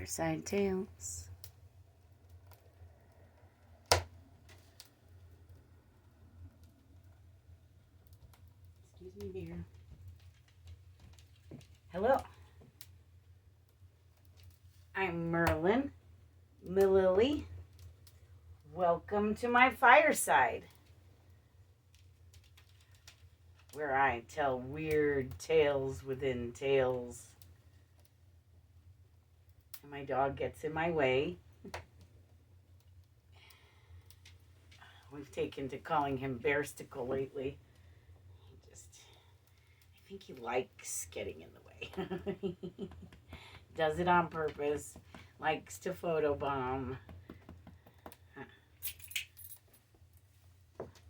Fireside Tales. Excuse me, dear. Hello. I'm Merlin. Mililli. Welcome to my fireside, where I tell weird tales within tales. And my dog gets in my way. We've taken to calling him Bearstickle lately. I think he likes getting in the way. Does it on purpose. Likes to photobomb.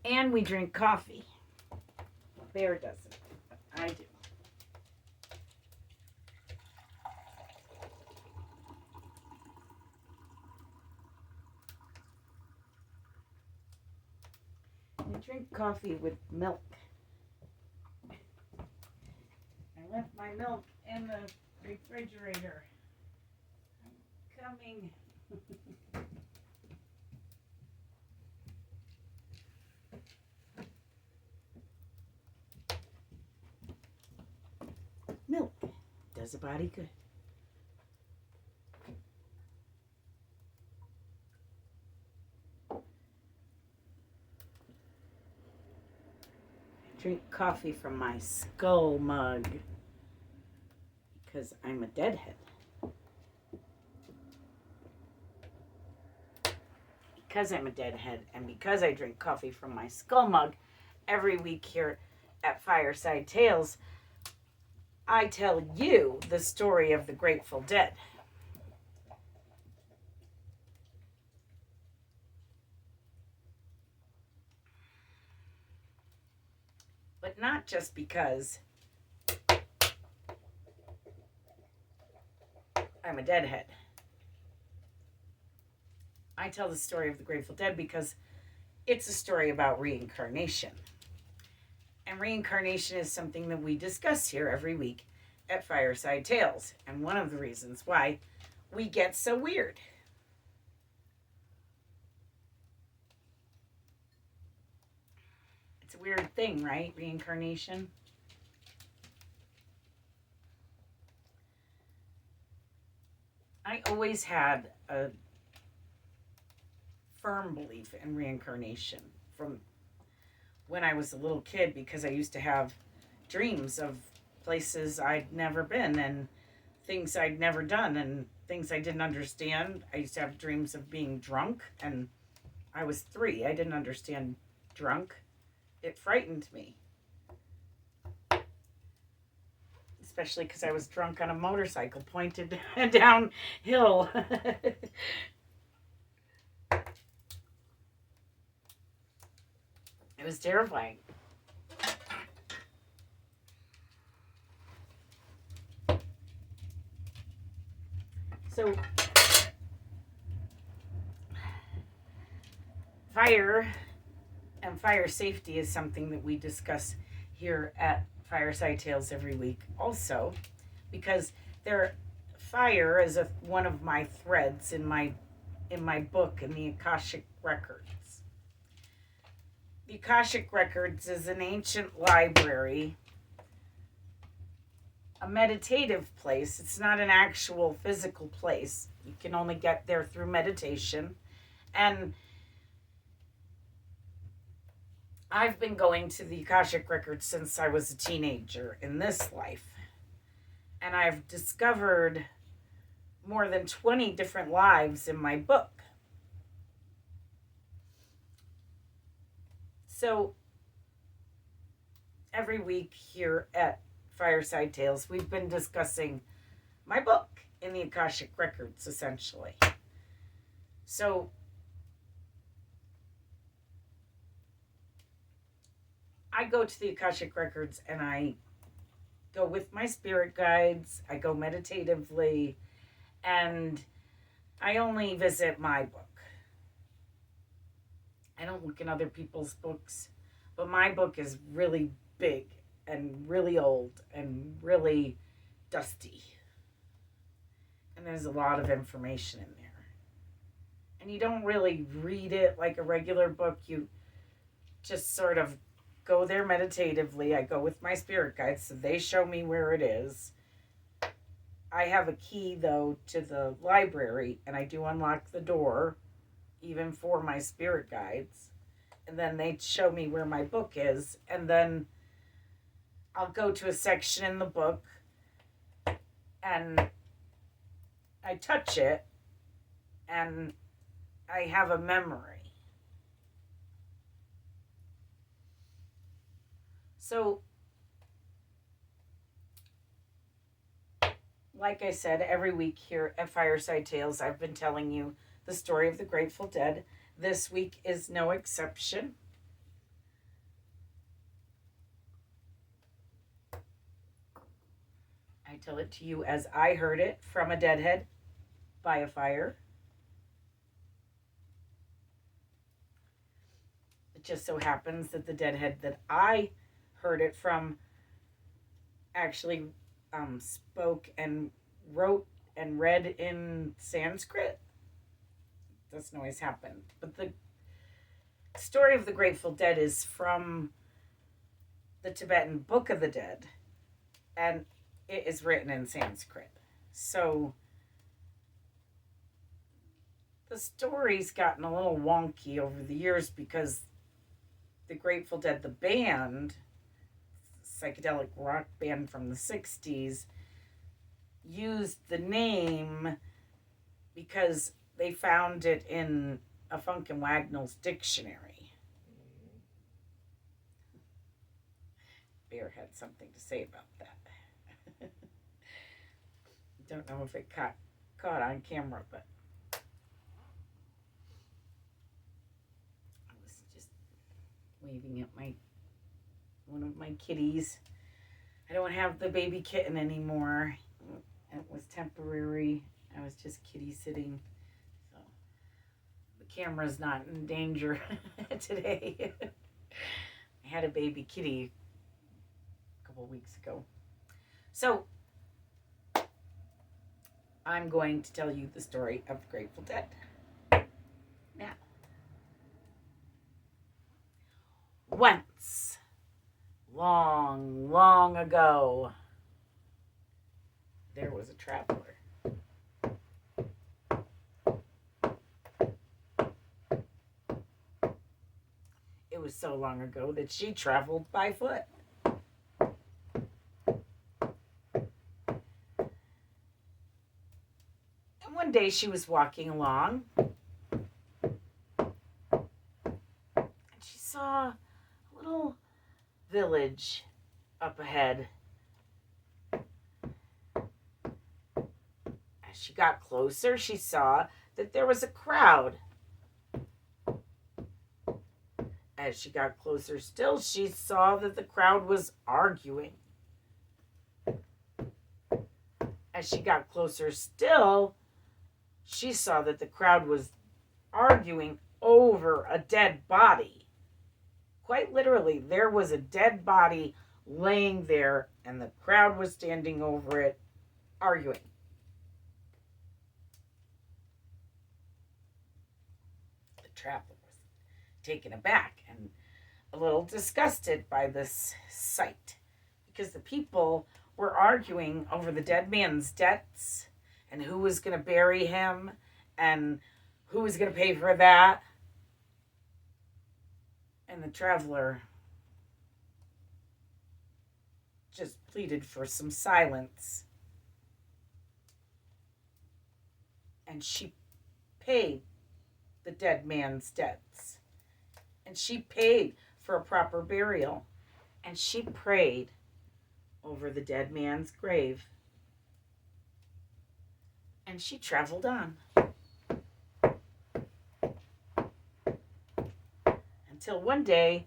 And we drink coffee. Bear doesn't, but I do. I drink coffee with milk. I left my milk in the refrigerator. I'm coming. Milk does a body good. I drink coffee from my skull mug because I'm a deadhead. Because I'm a deadhead and because I drink coffee from my skull mug every week here at Fireside Tales, I tell you the story of the Grateful Dead. But not just because I'm a deadhead. I tell the story of the Grateful Dead because it's a story about reincarnation. And reincarnation is something that we discuss here every week at Fireside Tales. And one of the reasons why we get so weird. It's a weird thing, right? Reincarnation. I always had a firm belief in reincarnation from when I was a little kid, because I used to have dreams of places I'd never been and things I'd never done and things I didn't understand. I used to have dreams of being drunk, and I was 3. I didn't understand drunk. It frightened me. Especially because I was drunk on a motorcycle pointed downhill. It was terrifying. So, fire and fire safety is something that we discuss here at Fireside Tales every week also, because fire is one of my threads in my book, in the Akashic Records. The Akashic Records is an ancient library, a meditative place. It's not an actual physical place. You can only get there through meditation. And I've been going to the Akashic Records since I was a teenager in this life. And I've discovered more than 20 different lives in my book. So, every week here at Fireside Tales, we've been discussing my book in the Akashic Records, essentially. So, I go to the Akashic Records and I go with my spirit guides, I go meditatively, and I only visit my book. I don't look in other people's books, but my book is really big and really old and really dusty. And there's a lot of information in there. And you don't really read it like a regular book. You just sort of go there meditatively. I go with my spirit guides, so they show me where it is. I have a key, though, to the library, and I do unlock the door, even for my spirit guides. And then they show me where my book is, and then I'll go to a section in the book, and I touch it, and I have a memory. So, like I said, every week here at Fireside Tales, I've been telling you the story of the Grateful Dead. This week is no exception. I tell it to you as I heard it from a deadhead by a fire. It just so happens that the deadhead that I heard it from actually spoke and wrote and read in Sanskrit. Doesn't always happen. But the story of the Grateful Dead is from the Tibetan Book of the Dead, and it is written in Sanskrit. So the story's gotten a little wonky over the years because the Grateful Dead, the band, psychedelic rock band from the 60s, used the name because they found it in a Funk and Wagnall's dictionary. Bear had something to say about that. Don't know if it caught on camera, but I was just waving at one of my kitties. I don't have the baby kitten anymore. It was temporary. I was just kitty sitting. So the camera's not in danger today. I had a baby kitty a couple weeks ago. So I'm going to tell you the story of the Grateful Dead. Now, once, long, long ago, there was a traveler. It was so long ago that she traveled by foot. And one day she was walking along, and she saw a little village up ahead. As she got closer, she saw that there was a crowd. As she got closer still, she saw that the crowd was arguing. As she got closer still, she saw that the crowd was arguing over a dead body. Quite literally, there was a dead body laying there, and the crowd was standing over it, arguing. The traveler was taken aback and a little disgusted by this sight, because the people were arguing over the dead man's debts and who was going to bury him and who was going to pay for that. And the traveler just pleaded for some silence. And she paid the dead man's debts. And she paid for a proper burial. And she prayed over the dead man's grave. And she traveled on. Until one day,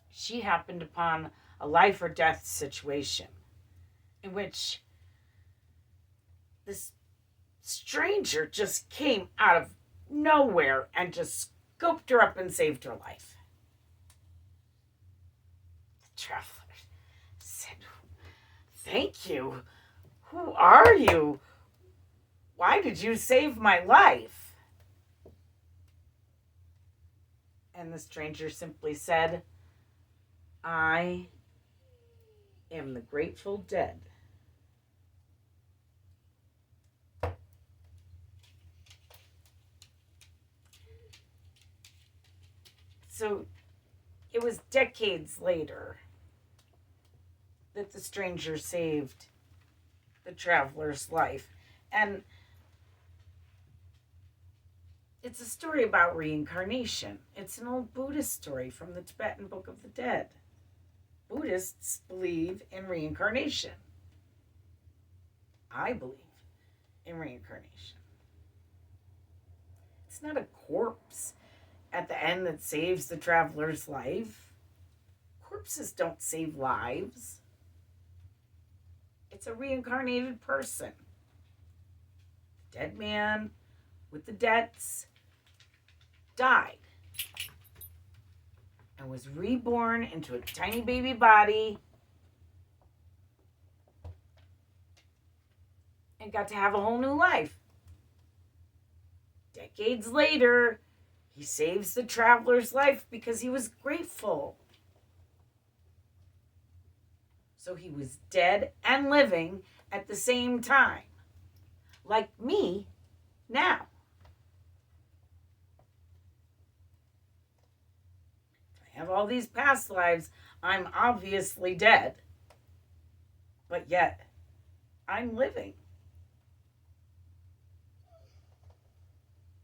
she happened upon a life or death situation in which this stranger just came out of nowhere and just scooped her up and saved her life. The traveler said, "Thank you. Who are you? Why did you save my life? And the stranger simply said, I am the Grateful Dead. So it was decades later that the stranger saved the traveler's life. And it's a story about reincarnation. It's an old Buddhist story from the Tibetan Book of the Dead. Buddhists believe in reincarnation. I believe in reincarnation. It's not a corpse at the end that saves the traveler's life. Corpses don't save lives. It's a reincarnated person. Dead man with the debts died and was reborn into a tiny baby body and got to have a whole new life. Decades later, he saves the traveler's life because he was grateful. So he was dead and living at the same time, like me now. I have all these past lives. I'm obviously dead, but yet I'm living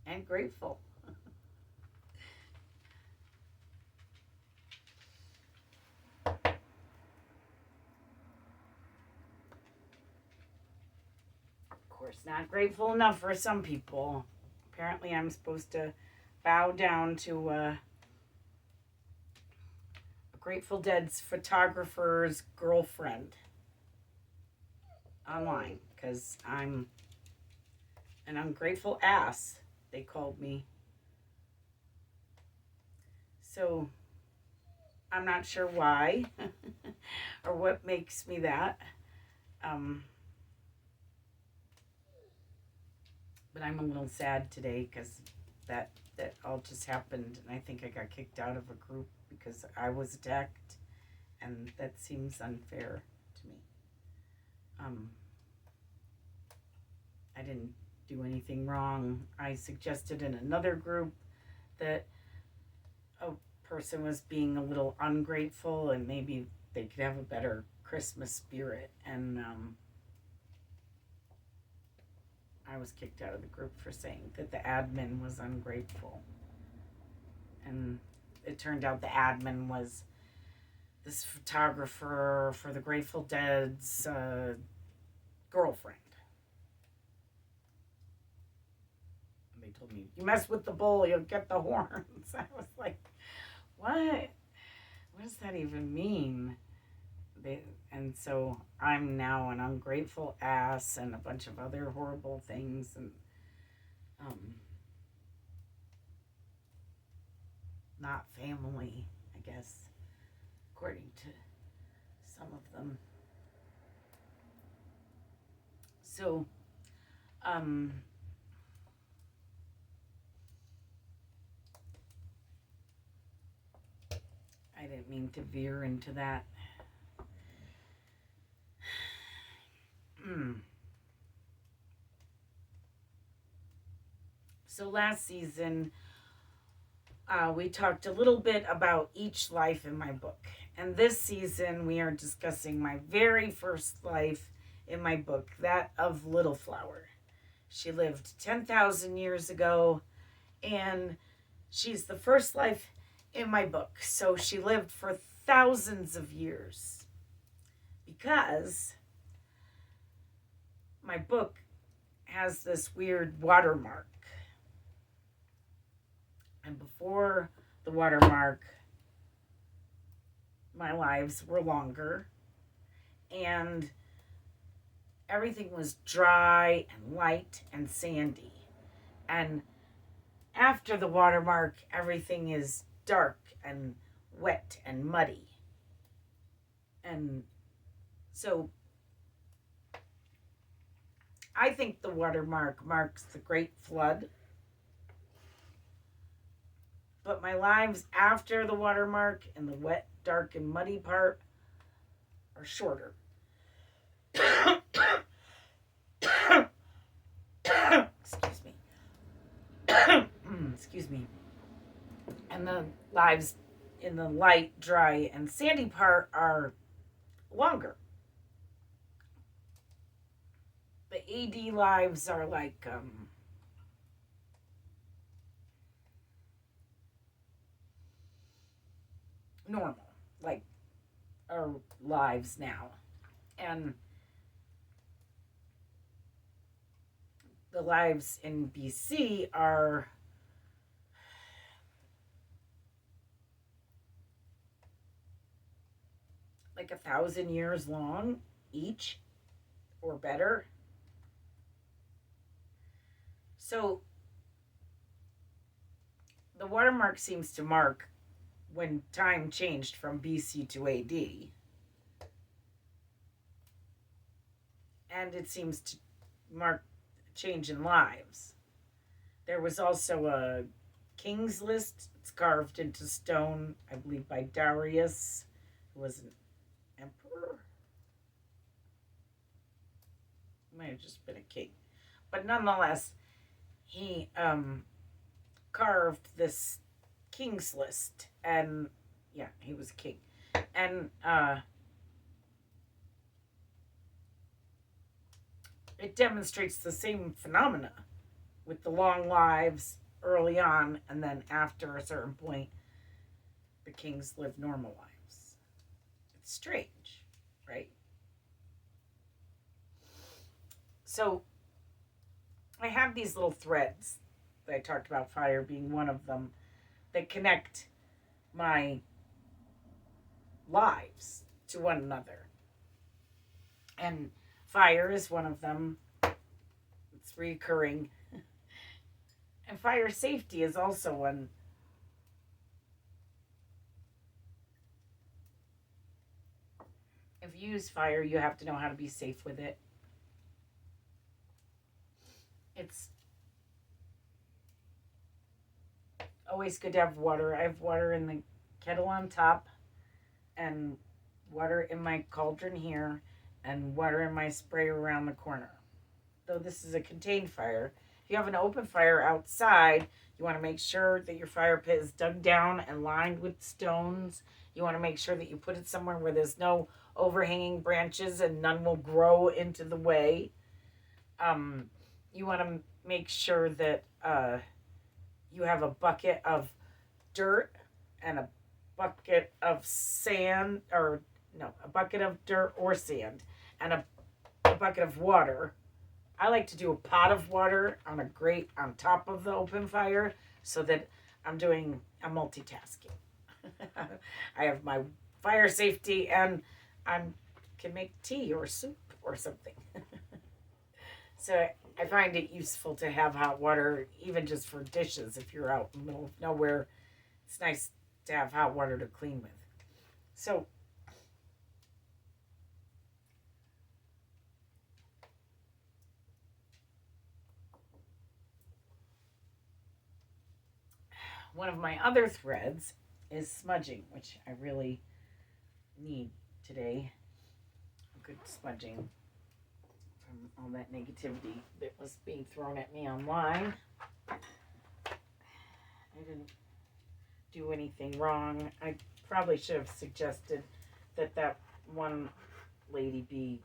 and grateful. Of course, not grateful enough for some people. Apparently, I'm supposed to bow down to a Grateful Dead's photographer's girlfriend online because I'm an ungrateful ass, they called me. So I'm not sure why or what makes me that. But I'm a little sad today because that all just happened, and I think I got kicked out of a group because I was attacked, and that seems unfair to me. I didn't do anything wrong. I suggested in another group that a person was being a little ungrateful and maybe they could have a better Christmas spirit, and I was kicked out of the group for saying that the admin was ungrateful. And it turned out the admin was this photographer for the Grateful Dead's girlfriend. And they told me, you mess with the bull, you'll get the horns. I was like, what? What does that even mean? And so I'm now an ungrateful ass and a bunch of other horrible things, and not family, I guess, according to some of them. So I didn't mean to veer into that. So last season, we talked a little bit about each life in my book. And this season, we are discussing my very first life in my book, that of Little Flower. She lived 10,000 years ago, and she's the first life in my book. So she lived for thousands of years because my book has this weird watermark. And before the watermark, my lives were longer. And everything was dry and light and sandy. And after the watermark, everything is dark and wet and muddy. And so I think the watermark marks the Great Flood, but my lives after the watermark in the wet, dark, and muddy part are shorter. Excuse me. Excuse me. And the lives in the light, dry, and sandy part are longer. The AD lives are like normal, like our lives now. And the lives in BC are like 1,000 years long each or better. So the watermark seems to mark when time changed from BC to AD. And it seems to mark change in lives. There was also a king's list. It's carved into stone, I believe, by Darius, who was an emperor. Might have just been a king. But nonetheless, he carved this king's list. And, yeah, he was a king. And it demonstrates the same phenomena with the long lives early on, and then after a certain point, the kings live normal lives. It's strange, right? So I have these little threads that I talked about, fire being one of them, that connect my lives to one another. And fire is one of them. It's recurring. And fire safety is also one. If you use fire, you have to know how to be safe with it. It's always good to have water. I have water in the kettle on top, and water in my cauldron here, and water in my sprayer around the corner. Though this is a contained fire, if you have an open fire outside, you want to make sure that your fire pit is dug down and lined with stones. You want to make sure that you put it somewhere where there's no overhanging branches and none will grow into the way. You want to make sure that you have a bucket of dirt and a bucket of sand, or no, a bucket of dirt or sand, and a bucket of water. I like to do a pot of water on a grate on top of the open fire so that I'm multitasking. I have my fire safety and I can make tea or soup or something. So I find it useful to have hot water, even just for dishes. If you're out in the middle of nowhere, it's nice to have hot water to clean with. So one of my other threads is smudging, which I really need today. Good smudging from all that negativity that was being thrown at me online. I didn't do anything wrong. I probably should have suggested that one lady be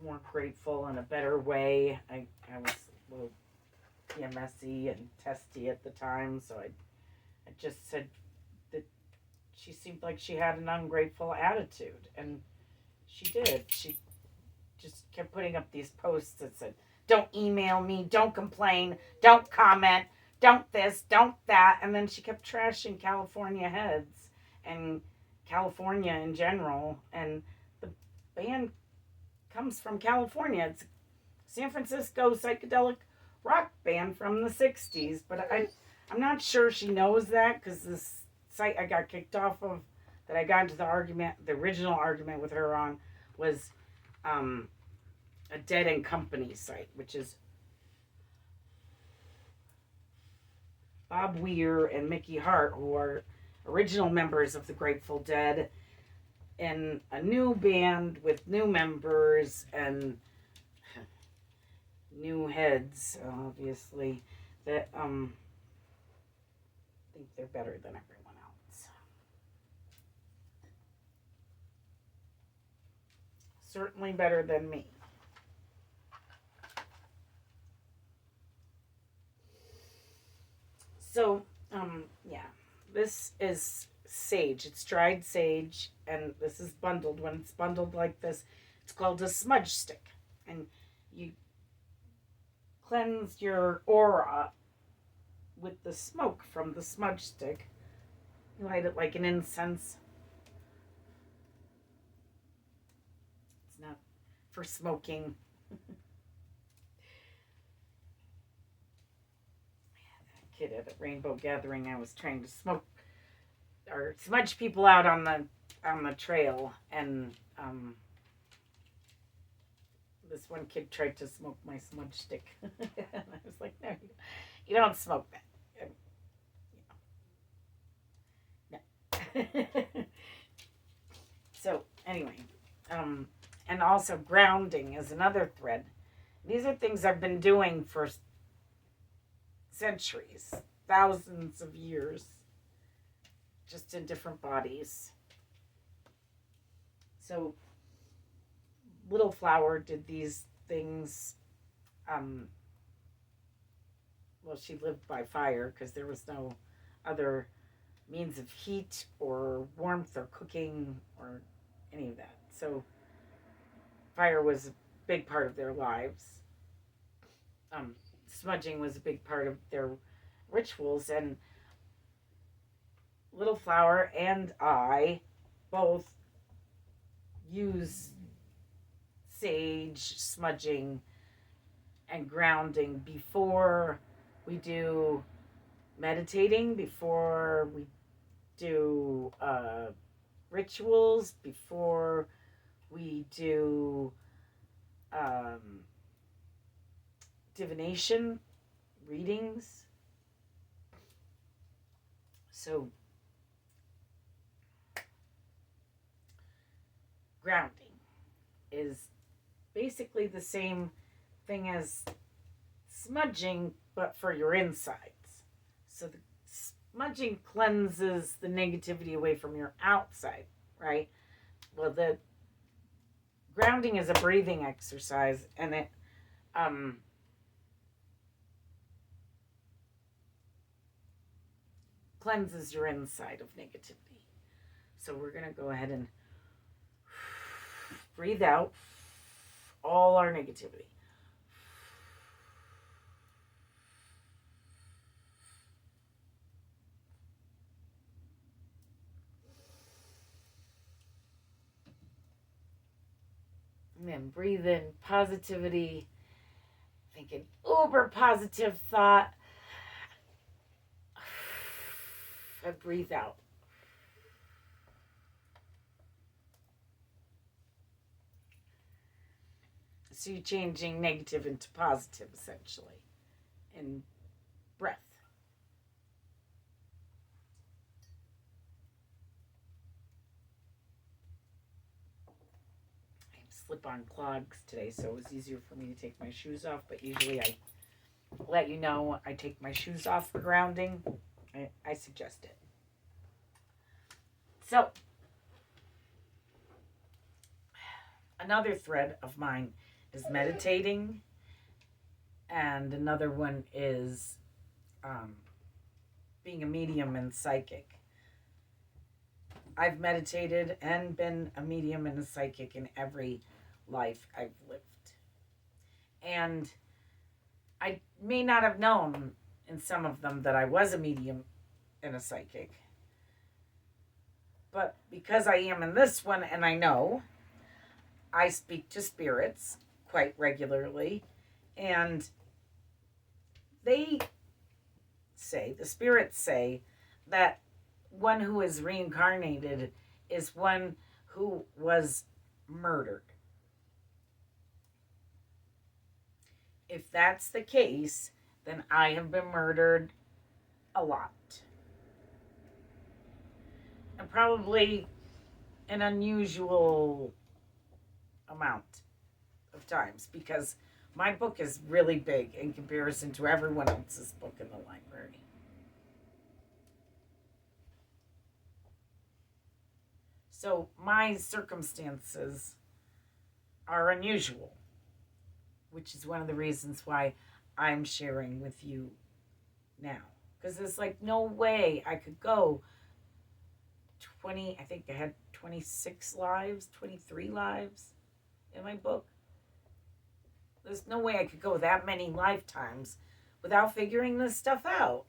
more grateful in a better way. I was a little PMSy and testy at the time, so I just said that she seemed like she had an ungrateful attitude, and she did. She just kept putting up these posts that said, "Don't email me, don't complain, don't comment, don't this, don't that," and then she kept trashing California heads and California in general, and the band comes from California. It's San Francisco psychedelic rock band from the 60s, but I'm not sure she knows that, because this site I got kicked off of, that I got into the original argument with her on, was a Dead and Company site, which is Bob Weir and Mickey Hart, who are original members of the Grateful Dead, in a new band with new members and new heads, obviously, that think they're better than everyone else. Certainly better than me. So, yeah, this is sage. It's dried sage, and this is bundled. When it's bundled like this, it's called a smudge stick. And you cleanse your aura with the smoke from the smudge stick. You light it like an incense. It's not for smoking. Kid at a rainbow gathering, I was trying to smoke or smudge people out on the trail, and this one kid tried to smoke my smudge stick. And I was like, no, you don't smoke that. No. So anyway, and also grounding is another thread. These are things I've been doing for centuries, thousands of years, just in different bodies. So Little Flower did these things. Well, she lived by fire because there was no other means of heat or warmth or cooking or any of that. So fire was a big part of their lives. Smudging was a big part of their rituals, and Little Flower and I both use sage, smudging, and grounding before we do meditating, before we do rituals, before we do divination, readings. So grounding is basically the same thing as smudging, but for your insides. So the smudging cleanses the negativity away from your outside, right? Well, the grounding is a breathing exercise, and it cleanses your inside of negativity. So we're going to go ahead and breathe out all our negativity. And then breathe in positivity. Think an uber positive thought. And breathe out. So you're changing negative into positive, essentially, in breath. I have slip-on clogs today, so it was easier for me to take my shoes off, but usually I let you know I take my shoes off for grounding. I suggest it. So, another thread of mine is meditating, and another one is being a medium and psychic. I've meditated and been a medium and a psychic in every life I've lived. And I may not have known in some of them that I was a medium and a psychic. But because I am in this one, and I know, I speak to spirits quite regularly, and the spirits say that one who is reincarnated is one who was murdered. If that's the case, then I have been murdered a lot. And probably an unusual amount of times because my book is really big in comparison to everyone else's book in the library. So my circumstances are unusual, which is one of the reasons why I'm sharing with you now. Because there's like no way I could go 20, I think I had 26 lives, 23 lives in my book. There's no way I could go that many lifetimes without figuring this stuff out.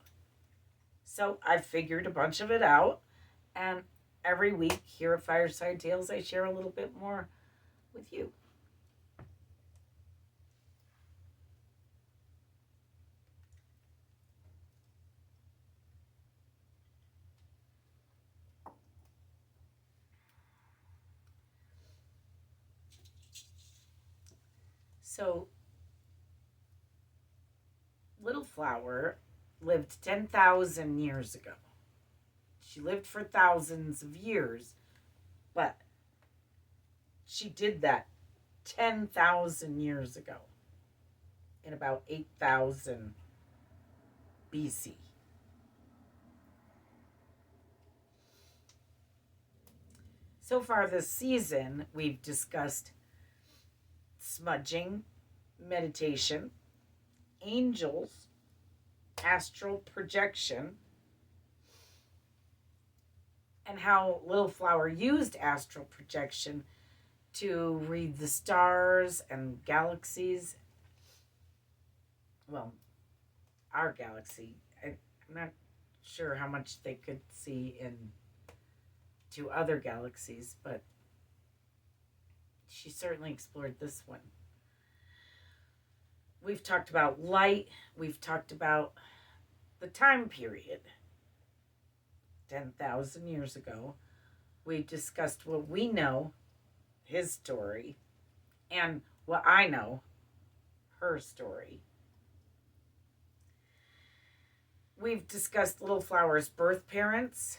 So I figured a bunch of it out, and every week here at Fireside Tales, I share a little bit more with you. So, Little Flower lived 10,000 years ago. She lived for thousands of years, but she did that 10,000 years ago in about 8,000 BC. So far this season, we've discussed smudging, meditation, angels, astral projection, and how Little Flower used astral projection to read the stars and galaxies. Well, our galaxy. I'm not sure how much they could see in to other galaxies, but she certainly explored this one. We've talked about light. We've talked about the time period, 10,000 years ago. We discussed what we know, his story, and what I know, her story. We've discussed Little Flower's birth parents,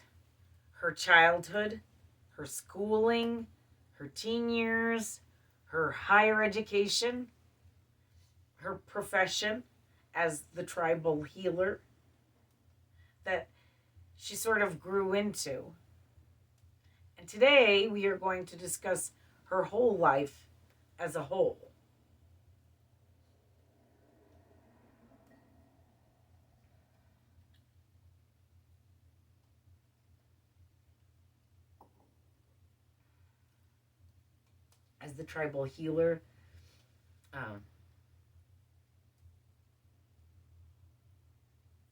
her childhood, her schooling, her teen years, her higher education, her profession as the tribal healer that she sort of grew into. And today we are going to discuss her whole life as a whole. As the tribal healer,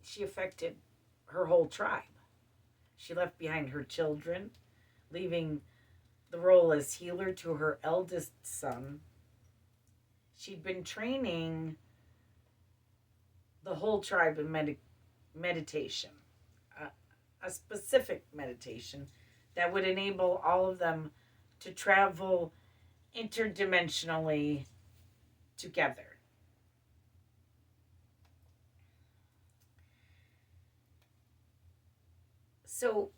she affected her whole tribe. She left behind her children, leaving the role as healer to her eldest son. She'd been training the whole tribe in meditation, a specific meditation that would enable all of them to travel interdimensionally together. So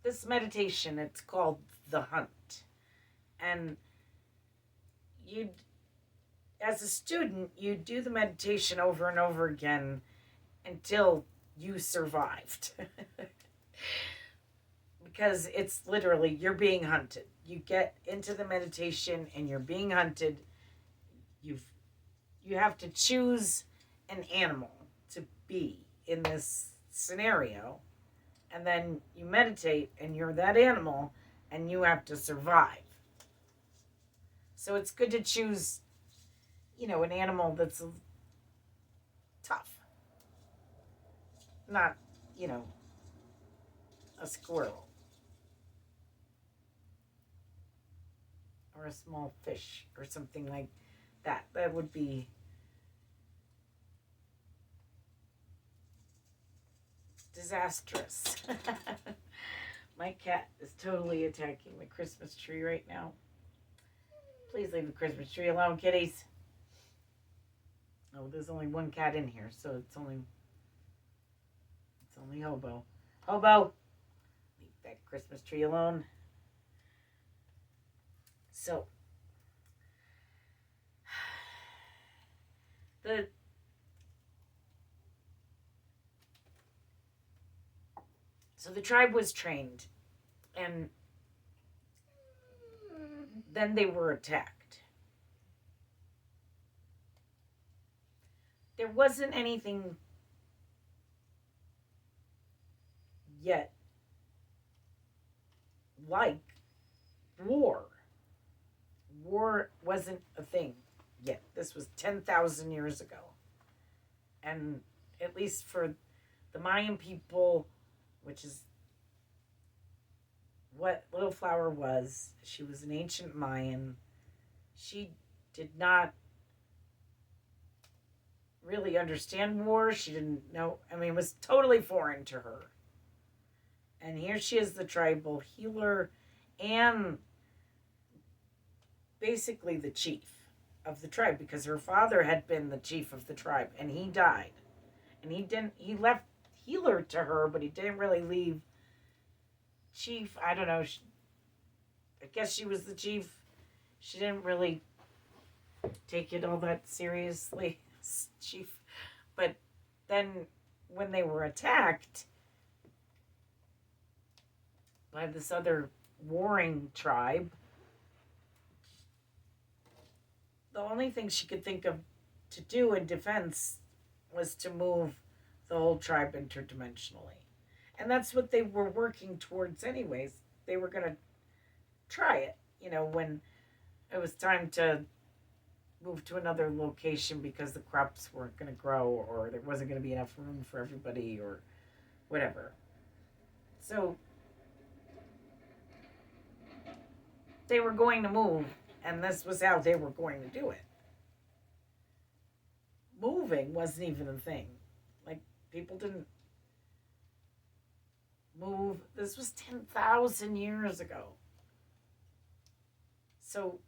this meditation, it's called the hunt. And you, as a student, you do the meditation over and over again until you survived. Because it's literally, you're being hunted. You get into the meditation and you're being hunted. You have to choose an animal to be in this scenario, and then you meditate and you're that animal and you have to survive. So it's good to choose, an animal that's tough, not, a squirrel or a small fish or something like that. That would be disastrous. My cat is totally attacking the Christmas tree right now. Please leave the Christmas tree alone, kitties. Oh, there's only one cat in here, so it's only Hobo. Hobo, leave that Christmas tree alone. So the the tribe was trained, and then they were attacked. There wasn't anything yet like war. War wasn't a thing yet. This was 10,000 years ago. And at least for the Mayan people, which is what Little Flower was, she was an ancient Mayan. She did not really understand war. She didn't know, I mean, it was totally foreign to her. And here she is, the tribal healer and basically the chief of the tribe, because her father had been the chief of the tribe and he died. And he left healer to her, but he didn't really leave chief. I don't know. I guess she was the chief. She didn't really take it all that seriously, chief. But then when they were attacked by this other warring tribe, the only thing she could think of to do in defense was to move the whole tribe interdimensionally. And that's what they were working towards anyways. They were going to try it, when it was time to move to another location because the crops weren't going to grow or there wasn't going to be enough room for everybody or whatever. So they were going to move, and this was how they were going to do it. Moving wasn't even a thing. Like, people didn't move. This was 10,000 years ago. So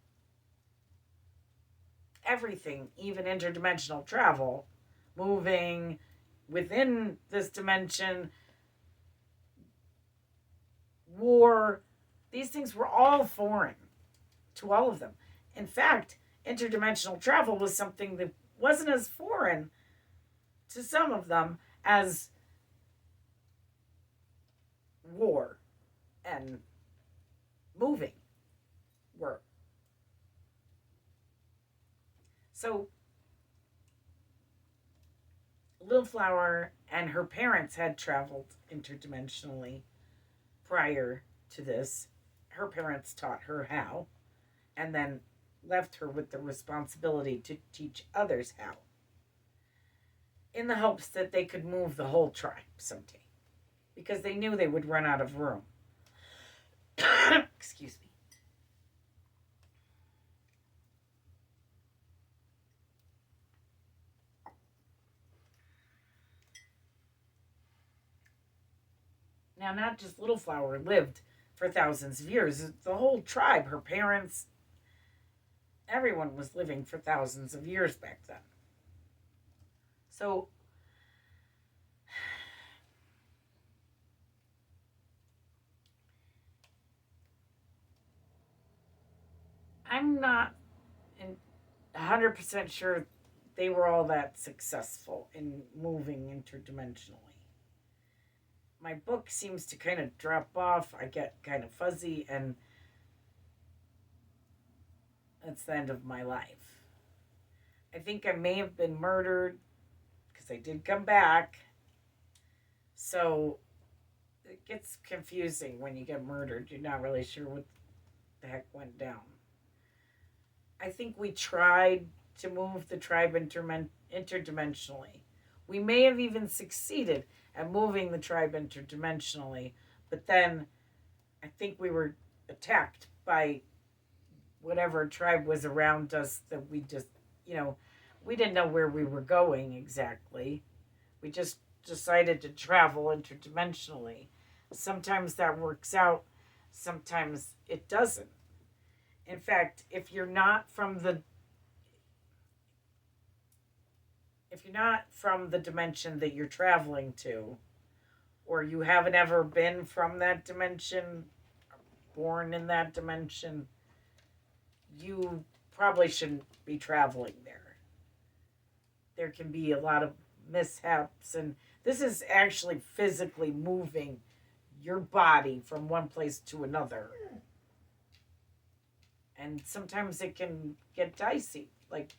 everything, even interdimensional travel, moving within this dimension, war, these things were all foreign to all of them. In fact, interdimensional travel was something that wasn't as foreign to some of them as war and moving were. So Little Flower and her parents had traveled interdimensionally prior to this. Her parents taught her how, and then left her with the responsibility to teach others how, in the hopes that they could move the whole tribe someday, because they knew they would run out of room. Excuse me. Now, not just Little Flower lived for thousands of years. The whole tribe, her parents, everyone was living for thousands of years back then. So I'm not 100% sure they were all that successful in moving interdimensionally. My book seems to kind of drop off. I get kind of fuzzy, and that's the end of my life. I think I may have been murdered because I did come back. So it gets confusing when you get murdered. You're not really sure what the heck went down. I think we tried to move the tribe interdimensionally. We may have even succeeded at moving the tribe interdimensionally, but then I think we were attacked by whatever tribe was around us that we just, we didn't know where we were going exactly. We just decided to travel interdimensionally. Sometimes that works out, sometimes it doesn't. In fact, if you're not from the if you're not from the dimension that you're traveling to, or you haven't ever been from that dimension, born in that dimension, you probably shouldn't be traveling there. There can be a lot of mishaps, and this is actually physically moving your body from one place to another. And sometimes it can get dicey. Like,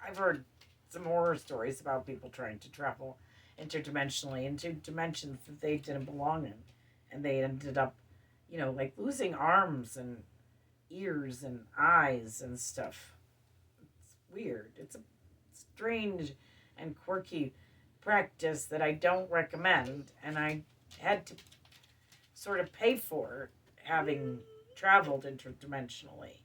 I've heard some horror stories about people trying to travel interdimensionally into dimensions that they didn't belong in. And they ended up, like losing arms and ears and eyes and stuff. It's weird. It's a strange and quirky practice that I don't recommend. And I had to sort of pay for having traveled interdimensionally.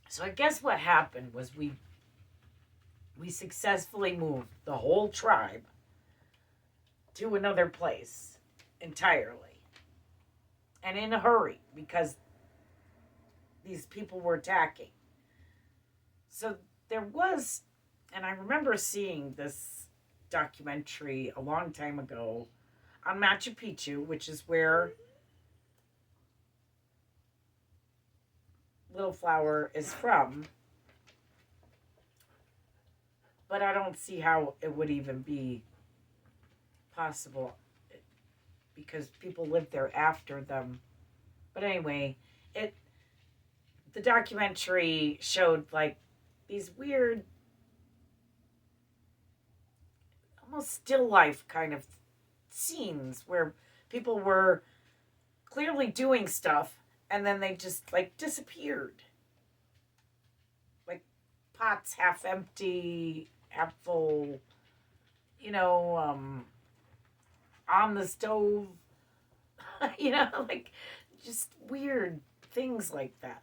So I guess what happened was we successfully moved the whole tribe to another place entirely. And in a hurry because these people were attacking. So there was, and I remember seeing this documentary a long time ago on Machu Picchu, which is where Little Flower is from. But I don't see how it would even be possible because people lived there after them. But anyway, the documentary showed like these weird, almost still life kind of scenes where people were clearly doing stuff and then they just like disappeared. Like pots half empty, half full, on the stove, like just weird things like that.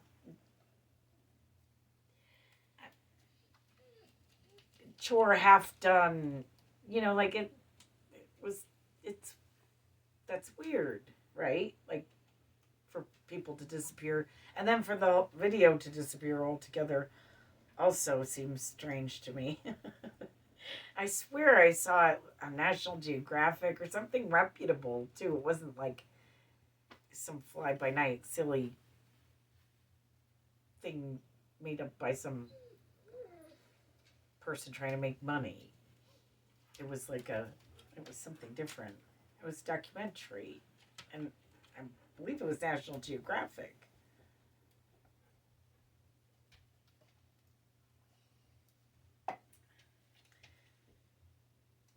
Chore half done, like it was, it's, that's weird, right? Like for people to disappear and then for the video to disappear altogether also seems strange to me. I swear I saw it on National Geographic or something reputable too. It wasn't like some fly by night silly thing made up by some person trying to make money. It was it was something different. It was a documentary, and I believe it was National Geographic.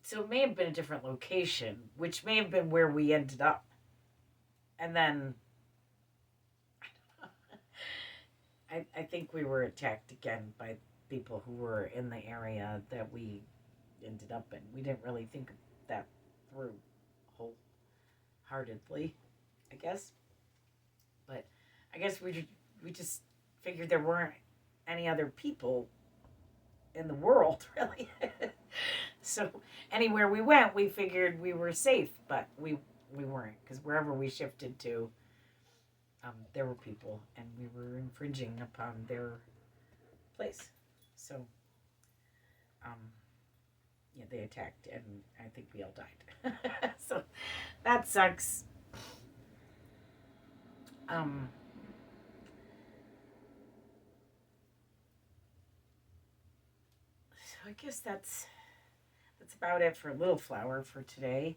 So it may have been a different location, which may have been where we ended up. And then I think we were attacked again by people who were in the area that we ended up in. We didn't really think that through wholeheartedly, I guess. But I guess we just figured there weren't any other people in the world, really. So anywhere we went, we figured we were safe, but we weren't, because wherever we shifted to, there were people, and we were infringing upon their place. So, yeah, they attacked, and I think we all died. So that sucks. So I guess that's about it for Little Flower for today.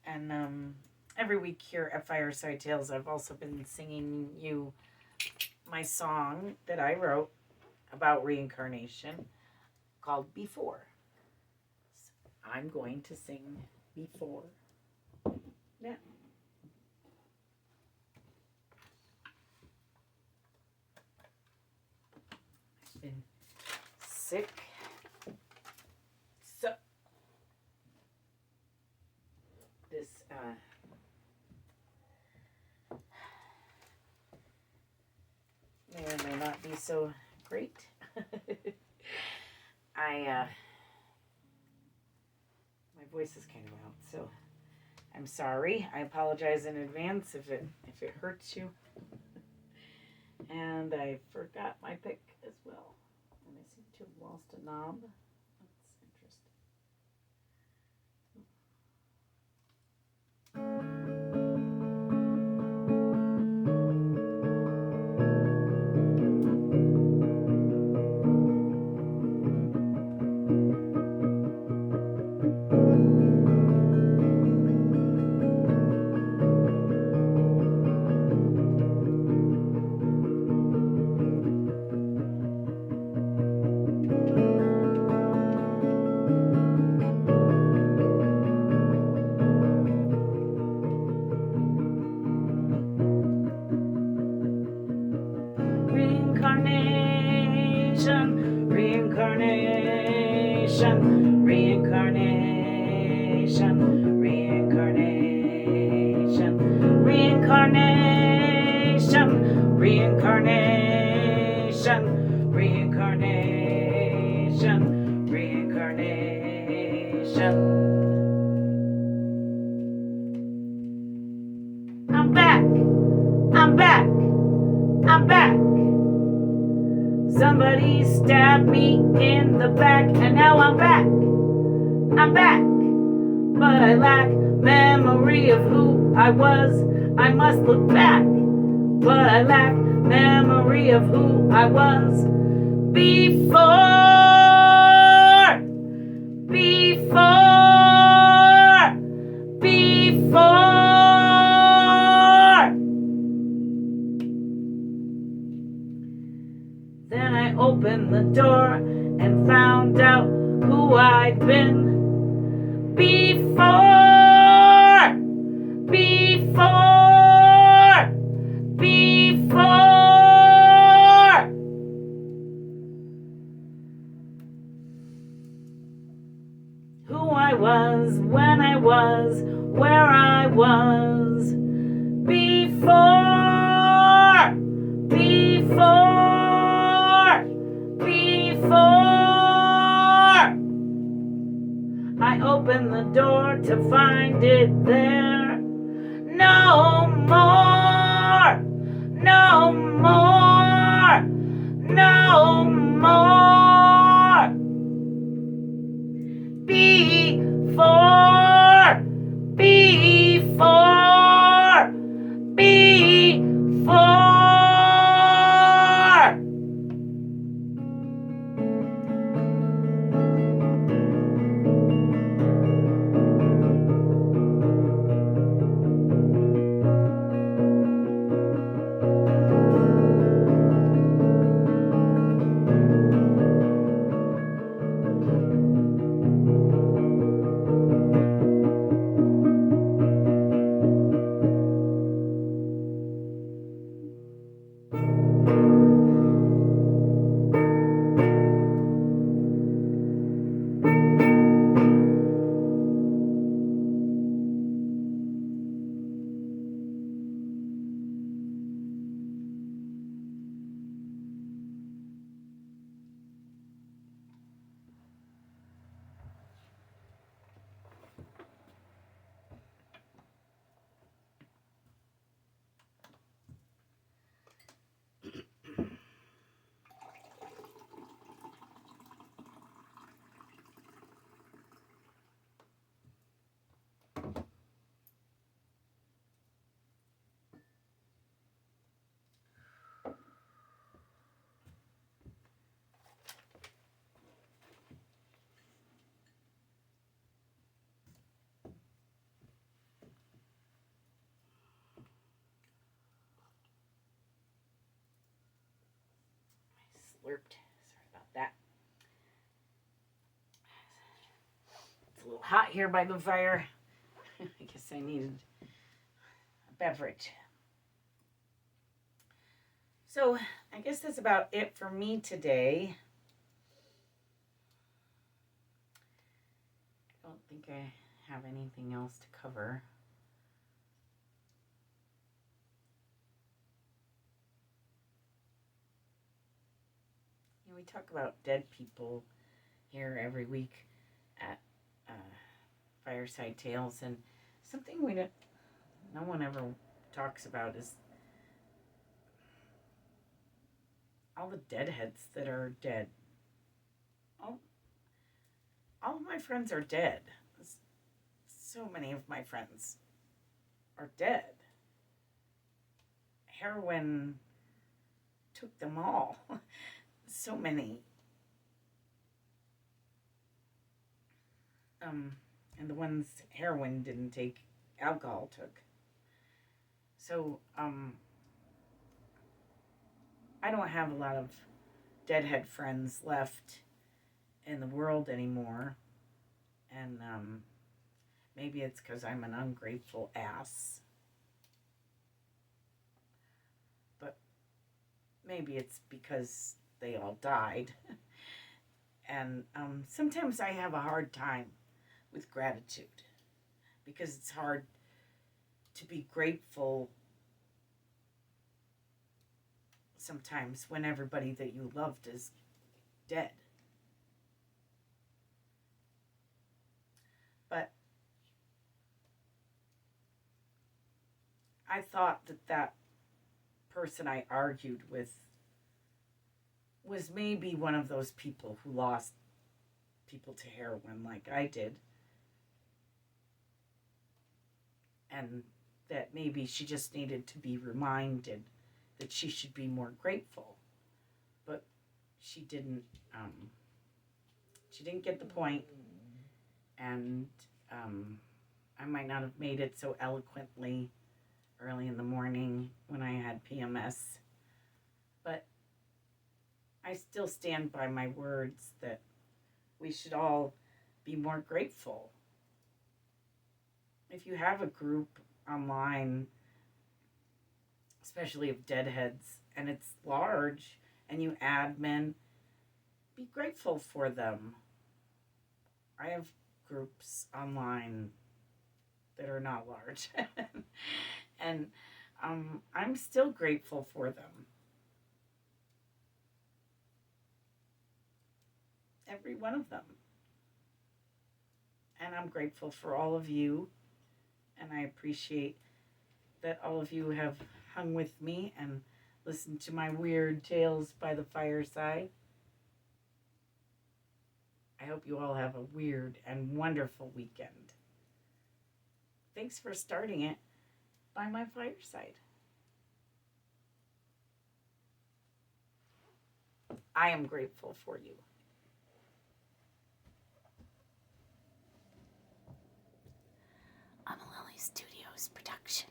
And every week here at Fireside Tales, I've also been singing you my song that I wrote about reincarnation called Before. So I'm going to sing Before now. I've been sick. So this may or may not be so great. My voice is kind of out, so I'm sorry. I apologize in advance if it hurts you. And I forgot my pick as well. And I seem to have lost a knob. That's interesting. Reincarnation, reincarnation, reincarnation, reincarnation, reincarnation, reincarnation, reincarnation, reincarnation. I'm back. I'm back. I'm back. Somebody stabbed me in the back, and now I'm back. I'm back. But I lack memory of who I was. I must look back. But I lack memory of who I was before. Before. Before. Then I opened the door and found out who I'd been before, before, before. Who I was, when I was, where I was before, before, before. I opened the door to find it there. No more, no more, no more. Before, before, before. Slurped. Sorry about that. It's a little hot here by the fire. I guess I needed a beverage. So I guess that's about it for me today. I don't think I have anything else to cover. We talk about dead people here every week at Fireside Tales, and something no one ever talks about is all the deadheads that are dead. All, all of my friends are dead. So many of my friends are dead. Heroin took them all. So many. And the ones heroin didn't take, alcohol took. So, I don't have a lot of deadhead friends left in the world anymore. And, maybe it's because I'm an ungrateful ass. But maybe it's because they all died. And, sometimes I have a hard time with gratitude because it's hard to be grateful sometimes when everybody that you loved is dead. But I thought that person I argued with was maybe one of those people who lost people to heroin like I did. And that maybe she just needed to be reminded that she should be more grateful. But she didn't get the point, and I might not have made it so eloquently early in the morning when I had PMS, but I still stand by my words that we should all be more grateful. If you have a group online, especially of deadheads, and it's large, and you admin, be grateful for them. I have groups online that are not large, and I'm still grateful for them. Every one of them. And I'm grateful for all of you, and I appreciate that all of you have hung with me and listened to my weird tales by the fireside. I hope you all have a weird and wonderful weekend. Thanks for starting it by my fireside. I am grateful for you. A Mililli Studios production.